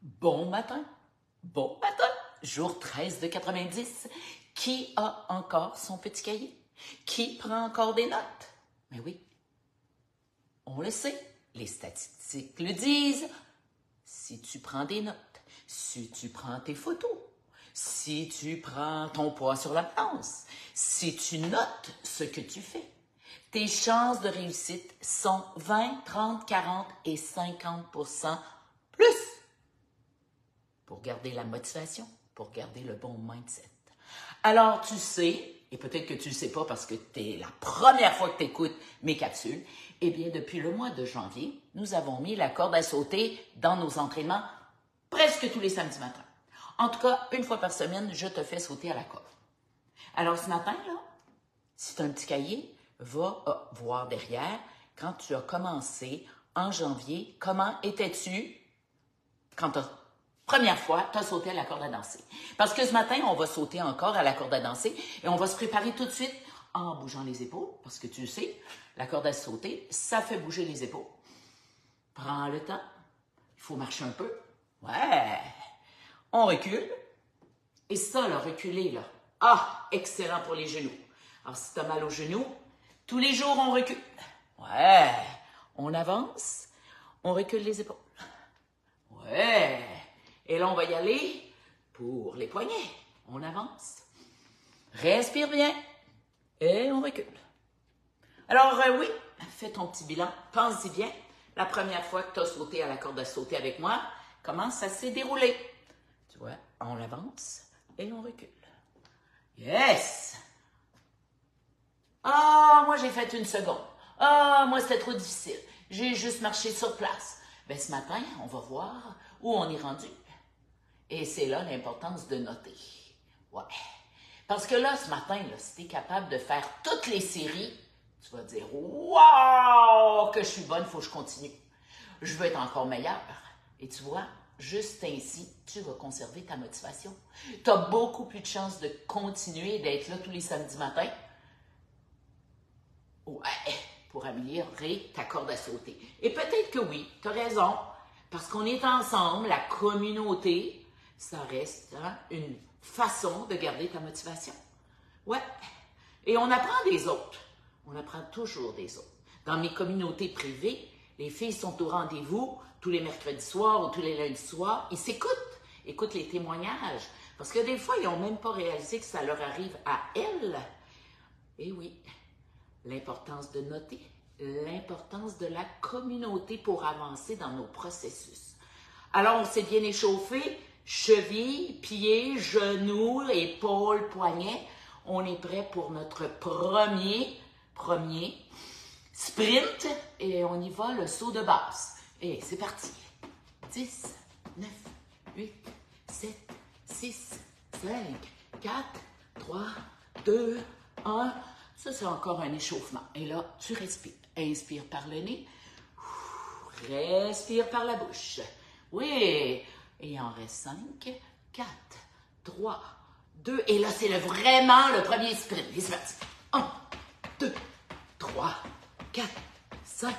Bon matin, jour 13 de 90. Qui a encore son petit cahier? Qui prend encore des notes? Mais oui, on le sait, les statistiques le disent. Si tu prends des notes, si tu prends tes photos, si tu prends ton poids sur la balance, si tu notes ce que tu fais, tes chances de réussite sont 20, 30, 40 et 50% plus pour garder la motivation, pour garder le bon mindset. Alors, tu sais, et peut-être que tu ne le sais pas parce que c'est la première fois que tu écoutes mes capsules, eh bien, depuis le mois de janvier, nous avons mis la corde à sauter dans nos entraînements presque tous les samedis matins. En tout cas, une fois par semaine, je te fais sauter à la corde. Alors, ce matin, là, si tu as un petit cahier, va voir derrière, quand tu as commencé en janvier, comment étais-tu quand première fois, tu as sauté à la corde à danser. Parce que ce matin, on va sauter encore à la corde à danser et on va se préparer tout de suite en bougeant les épaules, parce que tu sais, la corde à sauter, ça fait bouger les épaules. Prends le temps. Il faut marcher un peu. Ouais. On recule. Et ça, là, reculer, là. Ah, excellent pour les genoux. Alors, si tu as mal aux genoux, tous les jours, on recule. Ouais. On avance. On recule les épaules. Ouais. Et là, on va y aller pour les poignets. On avance. Respire bien. Et on recule. Alors, oui, fais ton petit bilan. Pense-y bien. La première fois que tu as sauté à la corde à sauter avec moi, comment ça s'est déroulé? Tu vois, on avance et on recule. Yes! Ah, moi, j'ai fait une seconde. Ah, moi, c'était trop difficile. J'ai juste marché sur place. Ben, ce matin, on va voir où on est rendu. Et c'est là l'importance de noter. Ouais. Parce que là, ce matin, là, si tu es capable de faire toutes les séries, tu vas dire « Wow! Que je suis bonne, il faut que je continue. Je veux être encore meilleure. » Et tu vois, juste ainsi, tu vas conserver ta motivation. Tu as beaucoup plus de chances de continuer d'être là tous les samedis matins. Ouais, pour améliorer ta corde à sauter. Et peut-être que oui, tu as raison, parce qu'on est ensemble, la communauté, ça reste une façon de garder ta motivation. Ouais, et on apprend des autres. On apprend toujours des autres. Dans mes communautés privées, les filles sont au rendez-vous tous les mercredis soirs ou tous les lundis soirs. Ils s'écoutent, écoutent les témoignages, parce que des fois, ils n'ont même pas réalisé que ça leur arrive à elles. Et oui, l'importance de noter, l'importance de la communauté pour avancer dans nos processus. Alors, on s'est bien échauffé, chevilles, pieds, genoux, épaules, poignets. On est prêt pour notre premier sprint et on y va, le saut de base. Et c'est parti. 10, 9, 8, 7, 6, 5, 4, 3, 2, 1. Ça, c'est encore un échauffement. Et là, tu respires. Inspire par le nez. Respire par la bouche. Oui. Et il en reste 5, 4, 3, 2. Et là, c'est vraiment le premier sprint. Et c'est parti. 1, 2, 3, 4, 5,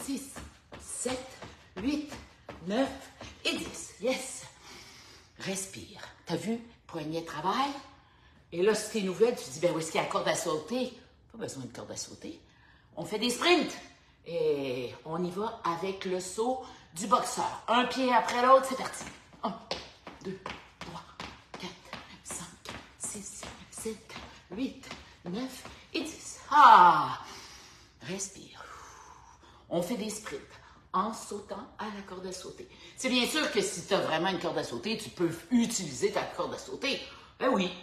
6, 7, 8, 9 et 10. Yes. Respire. T'as vu? Poignet travail. Et là, si t'es nouvelle, tu te dis, ben où est-ce qu'il y a la corde à sauter? Pas besoin de corde à sauter. On fait des sprints. Et on y va avec le saut du boxeur. Un pied après l'autre, c'est parti. 1, 2, 3, 4, 5, 6, 7, 8, 9 et 10. Ah! Respire. On fait des sprints en sautant à la corde à sauter. C'est bien sûr que si tu as vraiment une corde à sauter, tu peux utiliser ta corde à sauter. Ben oui.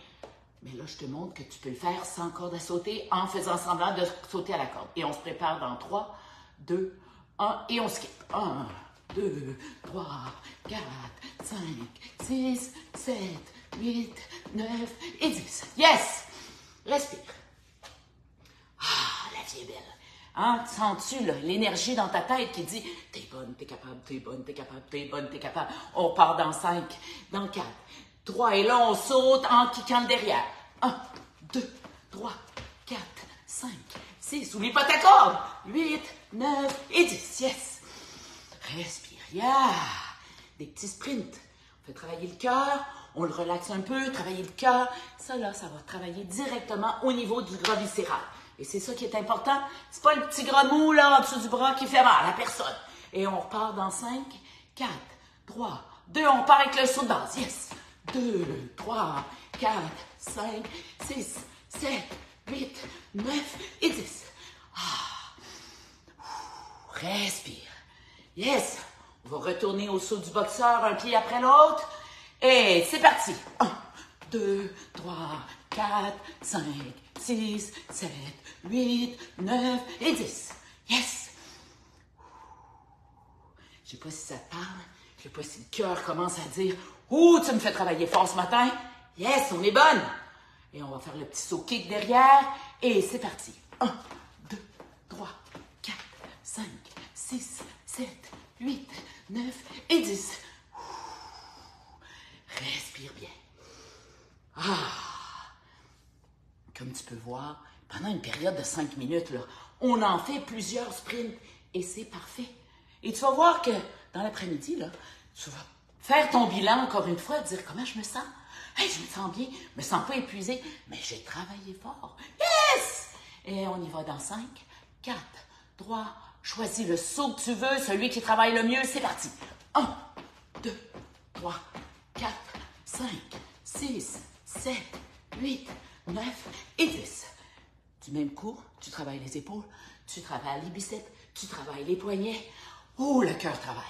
Mais là, je te montre que tu peux le faire sans corde à sauter en faisant semblant de sauter à la corde. Et on se prépare dans 3, 2, 1 et on skip. 1, 2, 3, 4, 5, 6, 7, 8, 9 et 10. Yes! Respire. Ah, la vie est belle. Hein? Sens-tu l'énergie dans ta tête qui dit « T'es bonne, t'es capable, t'es bonne, t'es capable, t'es bonne, t'es capable. » On part dans 5, dans 4, 3 et là, on saute en kickant le derrière. 1, 2, 3, 4, 5, 6. Oublie pas ta corde. 8, 9 et 10. Yes. Respire. Yeah. des petits sprints. On fait travailler le cœur, on le relaxe un peu, travailler le cœur. Ça, là, ça va travailler directement au niveau du gras viscéral. Et c'est ça qui est important. C'est pas le petit gras mou, là, en dessous du bras qui fait mal à personne. Et on repart dans 5, 4, 3, 2. On part avec le saut de base. Yes! 2, 3, 4, 5, 6, 7, 8, 9 et 10. Respire. Yes! On va retourner au saut du boxeur, un pied après l'autre. Et c'est parti. 1, 2, 3, 4, 5, 6, 7, 8, 9 et 10. Yes! Je sais pas si ça te parle. Je sais pas si le cœur commence à dire « Ouh, tu me fais travailler fort ce matin. » Yes, on est bonne. Et on va faire le petit saut kick derrière. Et c'est parti. 1, 2, 3, 4, 5, 6, 7, 8, 9 et 10. Respire bien. Comme tu peux voir, pendant une période de 5 minutes, là, on en fait plusieurs sprints et c'est parfait. Et tu vas voir que dans l'après-midi, là, tu vas faire ton bilan encore une fois, dire comment je me sens. Hey, je me sens bien, je me sens pas épuisée, mais j'ai travaillé fort. Yes! Et on y va dans 5, 4, 3, choisis le saut que tu veux, celui qui travaille le mieux, c'est parti. 1, 2, 3, 4, 5, 6, 7, 8, 9 et 10. Du même coup, tu travailles les épaules, tu travailles les biceps, tu travailles les poignets. Oh, le cœur travaille.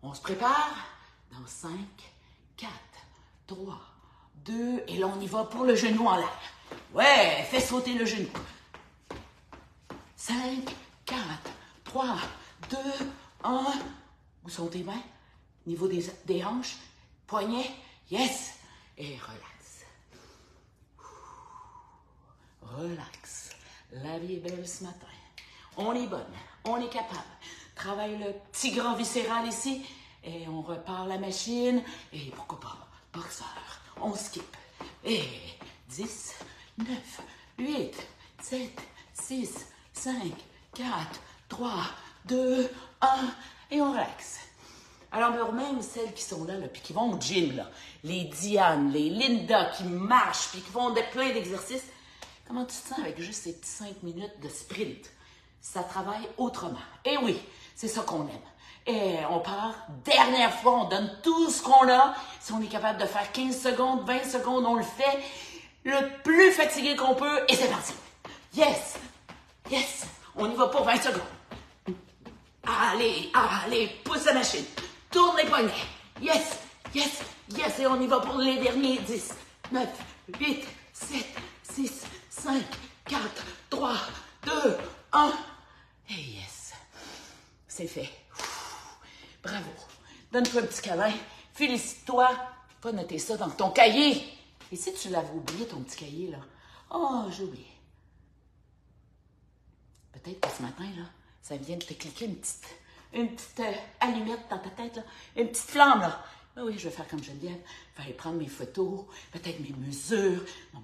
On se prépare dans 5, 4, 3, 2, et là, on y va pour le genou en l'air. Ouais, fais sauter le genou. 5, 4, 3, 2, 1. Où sont tes mains? Niveau des hanches, poignets. Yes! Et relax. Relax. La vie est belle ce matin. On est bonne. On est capable. Travaille le petit gras viscéral ici. Et on repart la machine. Et pourquoi pas? Boxeur. On skip. Et 10, 9, 8, 7, 6, 5, 4, 3, 2, 1. Et on relaxe. Alors, même celles qui sont là, puis qui vont au gym, là, les Diane, les Linda qui marchent, puis qui font plein d'exercices, comment tu te sens avec juste ces petits 5 minutes de sprint? Ça travaille autrement. Et oui, c'est ça qu'on aime. Et on part, dernière fois, on donne tout ce qu'on a. Si on est capable de faire 15 secondes, 20 secondes, on le fait le plus fatigué qu'on peut, et c'est parti. Yes! Yes! On y va pour 20 secondes. Allez, allez, pousse la machine. Tourne les poignets. Yes, yes, yes. Et on y va pour les derniers 10, 9, 8, 7, 6, 5, 4, 3, 2, 1. Et yes. C'est fait. Bravo. Donne-toi un petit câlin. Félicite-toi. Pas noter ça dans ton cahier. Et si tu l'avais oublié, ton petit cahier, là? Oh, j'ai oublié. Peut-être que ce matin, là, ça vient de te cliquer une petite allumette dans ta tête, là. Une petite flamme, là. Ben oui, je vais faire comme Geneviève. Je vais aller prendre mes photos, peut-être mes mesures,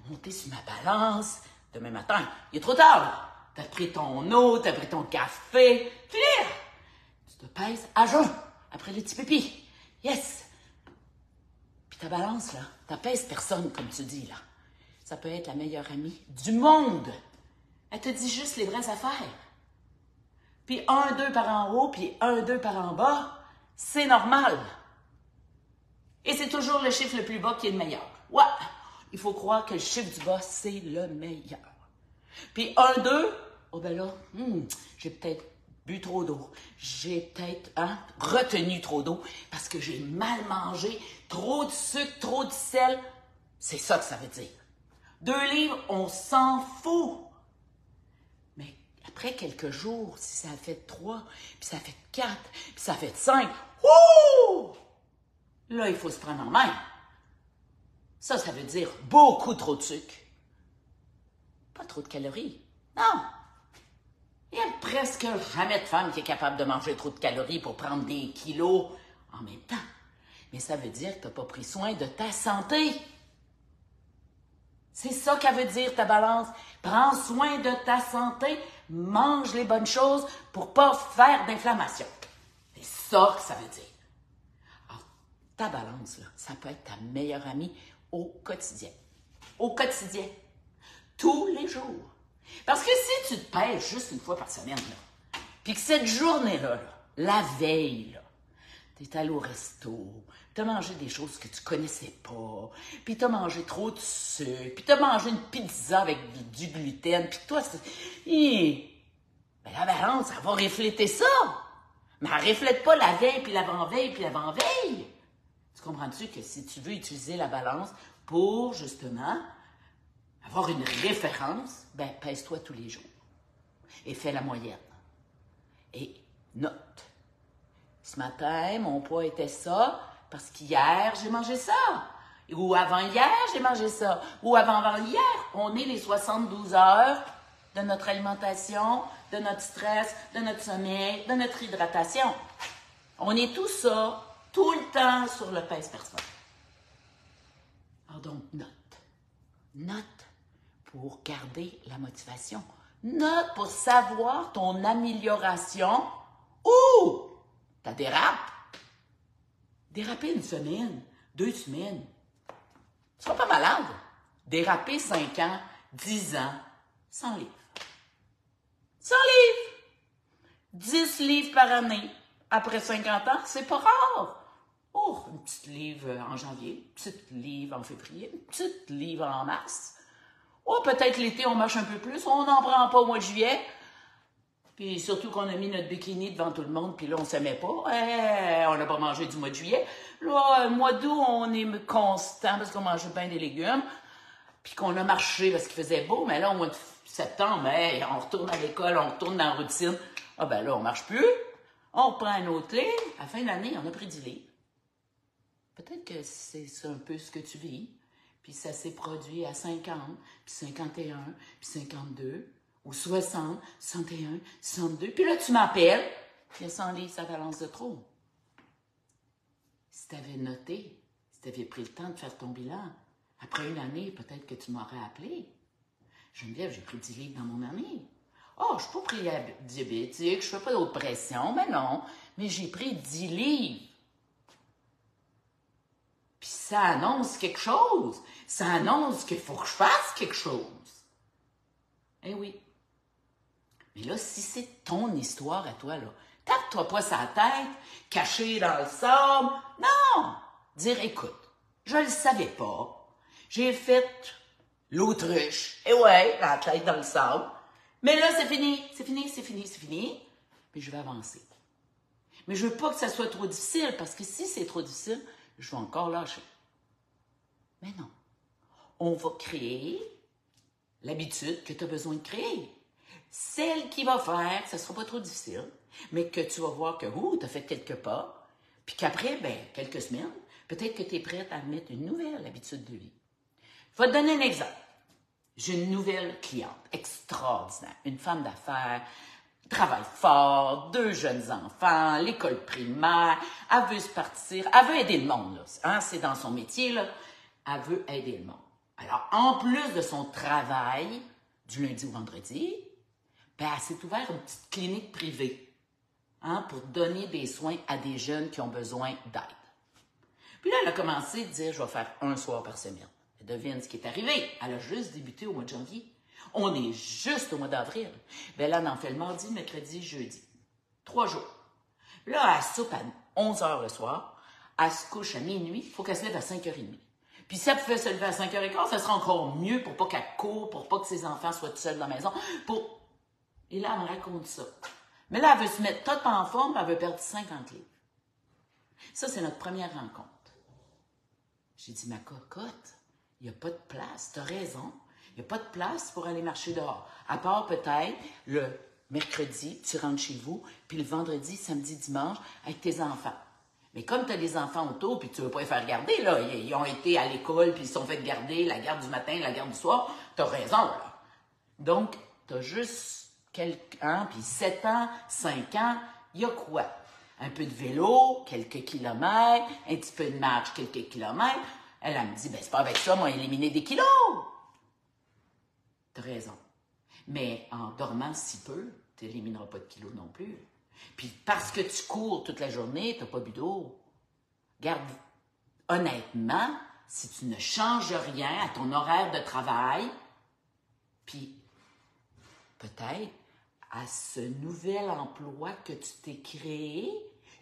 monter sur ma balance. Demain matin, il est trop tard, là. T'as pris ton eau, t'as pris ton café. Fini! Tu te pèses à jeun, après le petit pipi. Yes! Puis ta balance, là, t'as pèse personne, comme tu dis, là. Ça peut être la meilleure amie du monde. Elle te dit juste les vraies affaires. Puis 1, 2 par en haut, puis 1, 2 par en bas, c'est normal. Et c'est toujours le chiffre le plus bas qui est le meilleur. Ouais, il faut croire que le chiffre du bas, c'est le meilleur. Puis 1, 2, oh ben là, j'ai peut-être bu trop d'eau. J'ai peut-être retenu trop d'eau parce que j'ai mal mangé, trop de sucre, trop de sel. C'est ça que ça veut dire. 2 livres, on s'en fout. Mais après quelques jours, si ça a fait 3, puis ça a fait 4, puis ça a fait 5, ouh! Là, il faut se prendre en main. Ça veut dire beaucoup trop de sucre. Pas trop de calories. Non. Il n'y a presque jamais de femme qui est capable de manger trop de calories pour prendre des kilos en même temps. Mais ça veut dire que tu n'as pas pris soin de ta santé. C'est ça qu'elle veut dire, ta balance. Prends soin de ta santé, mange les bonnes choses pour pas faire d'inflammation. C'est ça que ça veut dire. Alors, ta balance, là, ça peut être ta meilleure amie au quotidien. Au quotidien. Tous les jours. Parce que si tu te pèses juste une fois par semaine, là, puis que cette journée-là, là, la veille, là, t'es allé au resto, t'as mangé des choses que tu connaissais pas, puis t'as mangé trop de sucre, puis t'as mangé une pizza avec du gluten, puis toi, ben la balance, elle va refléter ça. Mais elle ne reflète pas la veille, puis l'avant-veille, puis l'avant-veille. Tu comprends-tu que si tu veux utiliser la balance pour, justement, avoir une référence, ben pèse-toi tous les jours et fais la moyenne. Et note. Ce matin, mon poids était ça parce qu'hier, j'ai mangé ça. Ou avant-hier, j'ai mangé ça. Ou avant-avant-hier, on est les 72 heures de notre alimentation, de notre stress, de notre sommeil, de notre hydratation. On est tout ça, tout le temps sur le pèse-personne. Alors donc, note. Note pour garder la motivation. Note pour savoir ton amélioration ou ta dérape. Déraper une semaine, 2 semaines. Tu seras pas malade. Déraper 5 ans, 10 ans, 100 livres. 100 livres! 10 livres par année. Après 50 ans, c'est pas rare. Oh, une petite livre en janvier, une petite livre en février, une petite livre en mars. Oh, peut-être l'été, on marche un peu plus, on n'en prend pas au mois de juillet. Puis surtout qu'on a mis notre bikini devant tout le monde, puis là, on ne s'aimait pas. On n'a pas mangé du mois de juillet. Là, mois d'août, on est constant parce qu'on mangeait bien des légumes. Puis qu'on a marché parce qu'il faisait beau. Mais là, au mois de septembre, on retourne à l'école, on retourne dans la routine. Ah ben là, on ne marche plus. On prend un autre livre. À la fin de l'année, on a pris 10 livres. Peut-être que c'est ça un peu ce que tu vis. Puis ça s'est produit à 50, puis 51, puis 52, ou 60, 61, 62. Puis là, tu m'appelles, puis il y a 100 livres, ça balance de trop. Si tu avais noté, si tu avais pris le temps de faire ton bilan, après une année, peut-être que tu m'aurais appelé. Geneviève, j'ai pris 10 livres dans mon année. Oh, je ne suis pas diabétique, je ne fais pas d'autres pressions, mais non. Mais j'ai pris 10 livres. Puis ça annonce quelque chose. Ça annonce qu'il faut que je fasse quelque chose. Eh oui. Mais là, si c'est ton histoire à toi, là, tape-toi pas sa tête, caché dans le sable. Non! Dire, écoute, je le savais pas. J'ai fait l'autruche. Et ouais, la tête dans le sable. Mais là, c'est fini, c'est fini, c'est fini, c'est fini. Puis je vais avancer. Mais je veux pas que ça soit trop difficile, parce que si c'est trop difficile, je vais encore lâcher. Mais non. On va créer l'habitude que tu as besoin de créer. Celle qui va faire que ça ne sera pas trop difficile, mais que tu vas voir que tu as fait quelques pas, puis qu'après, quelques semaines, peut-être que tu es prête à mettre une nouvelle habitude de vie. Je vais te donner un exemple. J'ai une nouvelle cliente extraordinaire, une femme d'affaires, travaille fort, 2 jeunes enfants, l'école primaire, elle veut se partir, elle veut aider le monde, là. Hein, c'est dans son métier, là. Elle veut aider le monde. Alors, en plus de son travail, du lundi au vendredi, elle s'est ouvert une petite clinique privée, hein, pour donner des soins à des jeunes qui ont besoin d'aide. Puis là, elle a commencé à dire, je vais faire un soir par semaine. Et devine ce qui est arrivé. Elle a juste débuté au mois de janvier. On est juste au mois d'avril. Là, elle en fait le mardi, mercredi, jeudi. 3 jours. Là, elle soupe à 11 h le soir. Elle se couche à minuit. Il faut qu'elle se lève à 5 h 30. Puis si elle pouvait se lever à 5 h 15, ça serait encore mieux pour pas qu'elle court, pour pas que ses enfants soient tout seuls dans la maison. Et là, elle me raconte ça. Mais là, elle veut se mettre toute en forme, elle veut perdre 50 livres. Ça, c'est notre première rencontre. J'ai dit, ma cocotte, il n'y a pas de place. Tu as raison. Il n'y a pas de place pour aller marcher dehors. À part peut-être le mercredi, tu rentres chez vous, puis le vendredi, samedi, dimanche, avec tes enfants. Mais comme tu as des enfants autour, puis tu ne veux pas les faire garder, là, ils ont été à l'école, puis ils se sont fait garder, la garde du matin, la garde du soir, tu as raison, là. Donc, tu as juste quelques ans, puis 7 ans, 5 ans, il y a quoi? Un peu de vélo, quelques kilomètres, un petit peu de marche, quelques kilomètres. Elle me dit, c'est pas avec ça, moi, éliminer des kilos. T'as raison. Mais en dormant si peu, tu n'élimineras pas de kilos non plus. Puis parce que tu cours toute la journée, tu n'as pas bu d'eau. Garde honnêtement, si tu ne changes rien à ton horaire de travail, puis peut-être à ce nouvel emploi que tu t'es créé,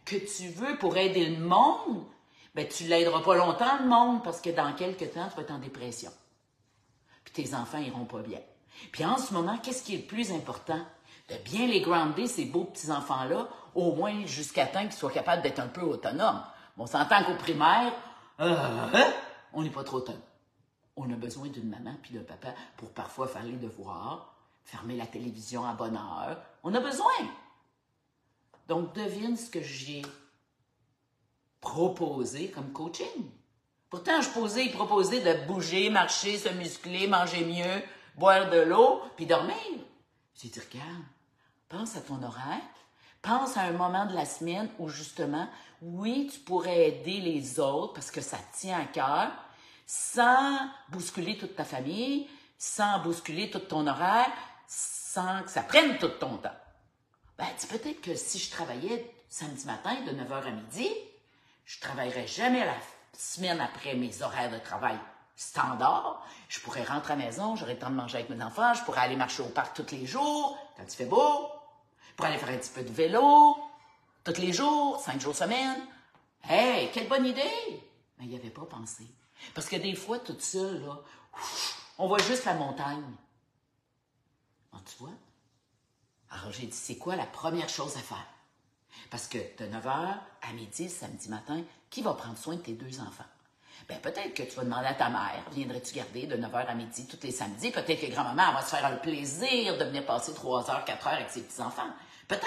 que tu veux pour aider le monde, ben tu ne l'aideras pas longtemps, le monde, parce que dans quelques temps, tu vas être en dépression. Puis tes enfants iront pas bien. Puis en ce moment, qu'est-ce qui est le plus important? De bien les grounder, ces beaux petits-enfants-là, au moins jusqu'à temps qu'ils soient capables d'être un peu autonomes. Bon, on s'entend qu'au primaire, on n'est pas trop autonome. On a besoin d'une maman puis d'un papa pour parfois faire les devoirs, fermer la télévision à bonne heure. On a besoin. Donc, devine ce que j'ai proposé comme coaching. Pourtant, je proposais de bouger, marcher, se muscler, manger mieux, boire de l'eau, puis dormir. J'ai dit, regarde, pense à ton horaire, pense à un moment de la semaine où justement, oui, tu pourrais aider les autres parce que ça te tient à cœur, sans bousculer toute ta famille, sans bousculer tout ton horaire, sans que ça prenne tout ton temps. Ben, dis peut-être que si je travaillais samedi matin de 9h à midi, je ne travaillerais jamais la semaine après mes horaires de travail standard. Je pourrais rentrer à la maison, j'aurais le temps de manger avec mes enfants, je pourrais aller marcher au parc tous les jours, quand il fait beau, je pourrais aller faire un petit peu de vélo, tous les jours, 5 jours semaine. Hey, quelle bonne idée! Mais il n'y avait pas pensé. Parce que des fois, toute seule, là, on voit juste la montagne. Ah, tu vois? Alors, j'ai dit, c'est quoi la première chose à faire? Parce que de 9h à midi, samedi matin, qui va prendre soin de tes 2 enfants? Bien, peut-être que tu vas demander à ta mère, viendrais-tu garder de 9h à midi tous les samedis? Peut-être que grand-maman va se faire un plaisir de venir passer 3h, 4h avec ses petits-enfants. Peut-être.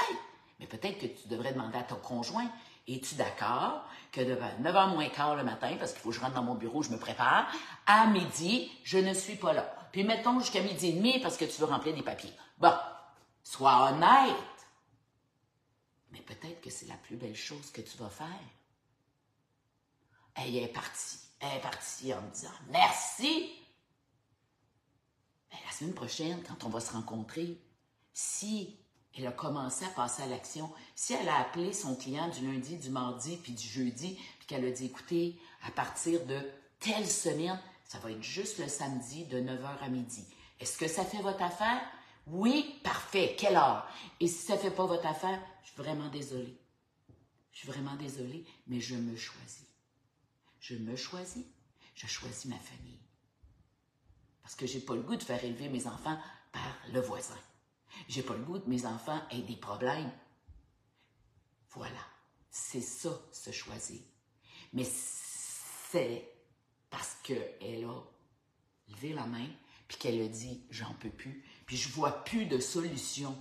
Mais peut-être que tu devrais demander à ton conjoint. Es-tu d'accord que de 9h moins quart le matin, parce qu'il faut que je rentre dans mon bureau, je me prépare, à midi, je ne suis pas là. Puis mettons jusqu'à midi et demi parce que tu veux remplir des papiers. Bon, sois honnête. Mais peut-être que c'est la plus belle chose que tu vas faire. Elle est partie. Elle est partie en me disant « Merci! » Mais la semaine prochaine, quand on va se rencontrer, si elle a commencé à passer à l'action, si elle a appelé son client du lundi, du mardi, puis du jeudi, puis qu'elle a dit « Écoutez, à partir de telle semaine, ça va être juste le samedi de 9h à midi. Est-ce que ça fait votre affaire? » Oui, parfait. Quelle heure? Et si ça ne fait pas votre affaire, je suis vraiment désolée. Je suis vraiment désolée, mais je me choisis. Je me choisis. Je choisis ma famille. Parce que je n'ai pas le goût de faire élever mes enfants par le voisin. Je n'ai pas le goût de mes enfants aient des problèmes. Voilà. C'est ça, se choisir. Mais c'est parce qu'elle a levé la main puis qu'elle a dit « j'en peux plus ». Puis je vois plus de solution.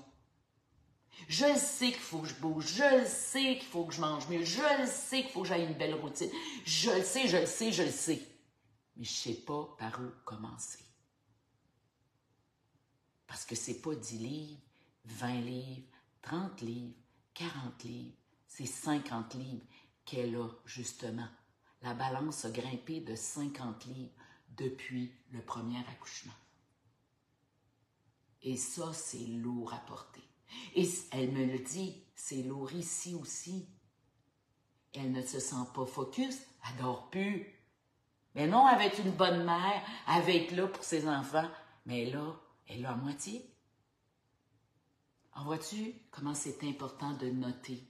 Je le sais qu'il faut que je bouge, je le sais qu'il faut que je mange mieux, je le sais qu'il faut que j'aille une belle routine. Je le sais, je le sais, je le sais. Mais je ne sais pas par où commencer. Parce que c'est pas 10 livres, 20 livres, 30 livres, 40 livres, c'est 50 livres qu'elle a justement. La balance a grimpé de 50 livres depuis le premier accouchement. Et ça, c'est lourd à porter. Et elle me le dit, c'est lourd ici aussi. Elle ne se sent pas focus, elle dort plus. Mais non, elle va être une bonne mère, elle va être là pour ses enfants. Mais là, elle l'a à moitié. En vois-tu comment c'est important de noter?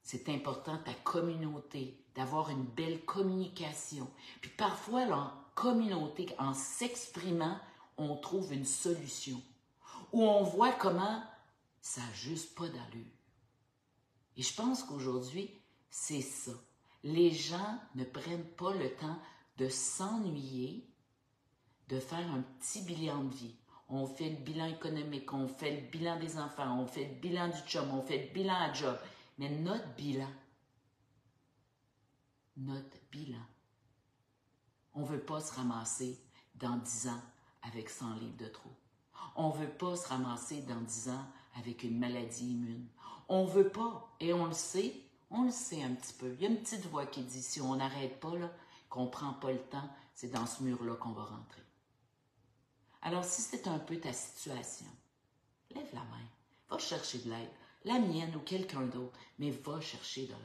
C'est important ta communauté, d'avoir une belle communication. Puis parfois, là, en communauté, en s'exprimant, on trouve une solution. Où on voit comment ça n'a juste pas d'allure. Et je pense qu'aujourd'hui, c'est ça. Les gens ne prennent pas le temps de s'ennuyer, de faire un petit bilan de vie. On fait le bilan économique, on fait le bilan des enfants, on fait le bilan du chum, on fait le bilan à job. Mais notre bilan, on ne veut pas se ramasser dans 10 ans avec 100 livres de trop. On ne veut pas se ramasser dans 10 ans avec une maladie immune. On ne veut pas, et on le sait un petit peu. Il y a une petite voix qui dit, si on n'arrête pas, là, qu'on ne prend pas le temps, c'est dans ce mur-là qu'on va rentrer. Alors, si c'est un peu ta situation, lève la main, va chercher de l'aide, la mienne ou quelqu'un d'autre, mais va chercher de l'aide.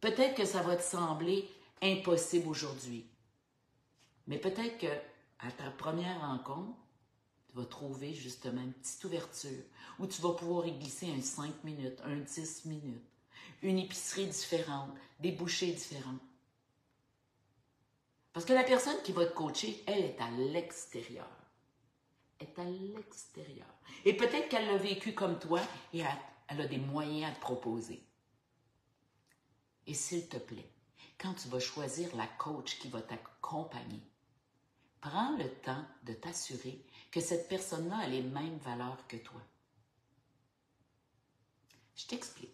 Peut-être que ça va te sembler impossible aujourd'hui. Mais peut-être que à ta première rencontre, tu vas trouver justement une petite ouverture où tu vas pouvoir y glisser un 5 minutes, un 10 minutes, une épicerie différente, des bouchées différentes. Parce que la personne qui va te coacher, elle est à l'extérieur. Elle est à l'extérieur. Et peut-être qu'elle l'a vécu comme toi et elle a des moyens à te proposer. Et s'il te plaît, quand tu vas choisir la coach qui va t'accompagner, prends le temps de t'assurer que cette personne-là a les mêmes valeurs que toi. Je t'explique.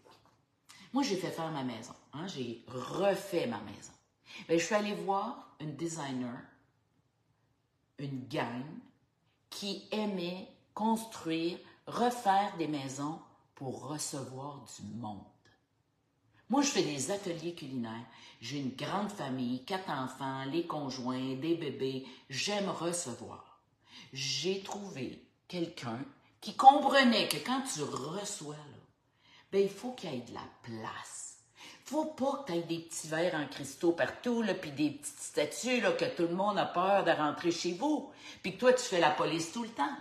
Moi, j'ai fait faire ma maison. Hein? J'ai refait ma maison. Bien, je suis allée voir une designer, une gang, qui aimait construire, refaire des maisons pour recevoir du monde. Moi, je fais des ateliers culinaires. J'ai une grande famille, 4 enfants, les conjoints, des bébés. J'aime recevoir. J'ai trouvé quelqu'un qui comprenait que quand tu reçois, là, ben, il faut qu'il y ait de la place. Il ne faut pas que tu aies des petits verres en cristaux partout, là, puis des petites statues là, que tout le monde a peur de rentrer chez vous, puis que toi, tu fais la police tout le temps.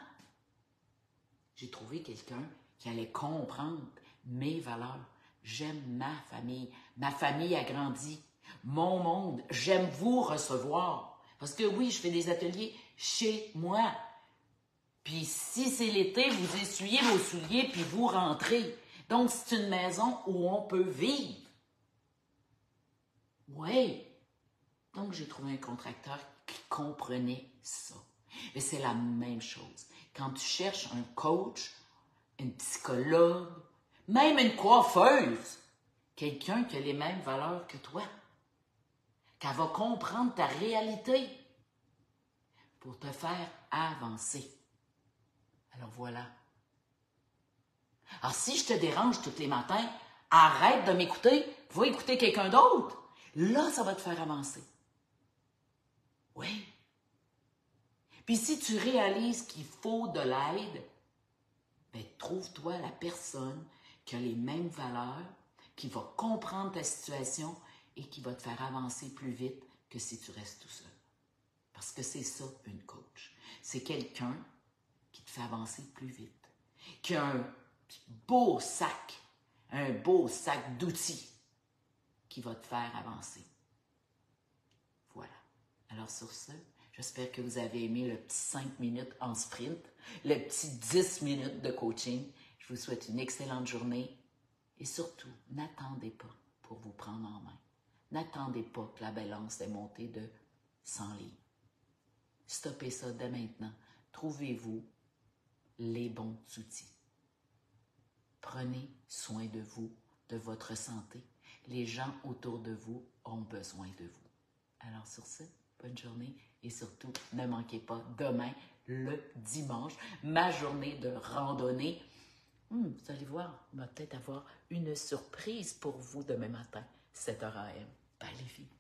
J'ai trouvé quelqu'un qui allait comprendre mes valeurs. J'aime ma famille a grandi, mon monde, j'aime vous recevoir. Parce que oui, je fais des ateliers chez moi. Puis si c'est l'été, vous essuyez vos souliers puis vous rentrez. Donc c'est une maison où on peut vivre. Oui. Donc j'ai trouvé un contracteur qui comprenait ça. Mais c'est la même chose. Quand tu cherches un coach, une psychologue, même une coiffeuse, quelqu'un qui a les mêmes valeurs que toi, qu'elle va comprendre ta réalité pour te faire avancer. Alors voilà. Alors si je te dérange tous les matins, arrête de m'écouter, va écouter quelqu'un d'autre. Là, ça va te faire avancer. Oui. Puis si tu réalises qu'il faut de l'aide, ben, trouve-toi la personne qui a les mêmes valeurs, qui va comprendre ta situation et qui va te faire avancer plus vite que si tu restes tout seul. Parce que c'est ça, une coach. C'est quelqu'un qui te fait avancer plus vite, qui a un beau sac d'outils qui va te faire avancer. Voilà. Alors sur ce, j'espère que vous avez aimé le petit 5 minutes en sprint, le petit 10 minutes de coaching. Je vous souhaite une excellente journée et surtout, n'attendez pas pour vous prendre en main. N'attendez pas que la balance ait monté de 100 livres. Stoppez ça dès maintenant. Trouvez-vous les bons outils. Prenez soin de vous, de votre santé. Les gens autour de vous ont besoin de vous. Alors sur ce, bonne journée et surtout, ne manquez pas demain, le dimanche, ma journée de randonnée. Vous allez voir, on va peut-être avoir une surprise pour vous demain matin, 7h AM. Bye les filles.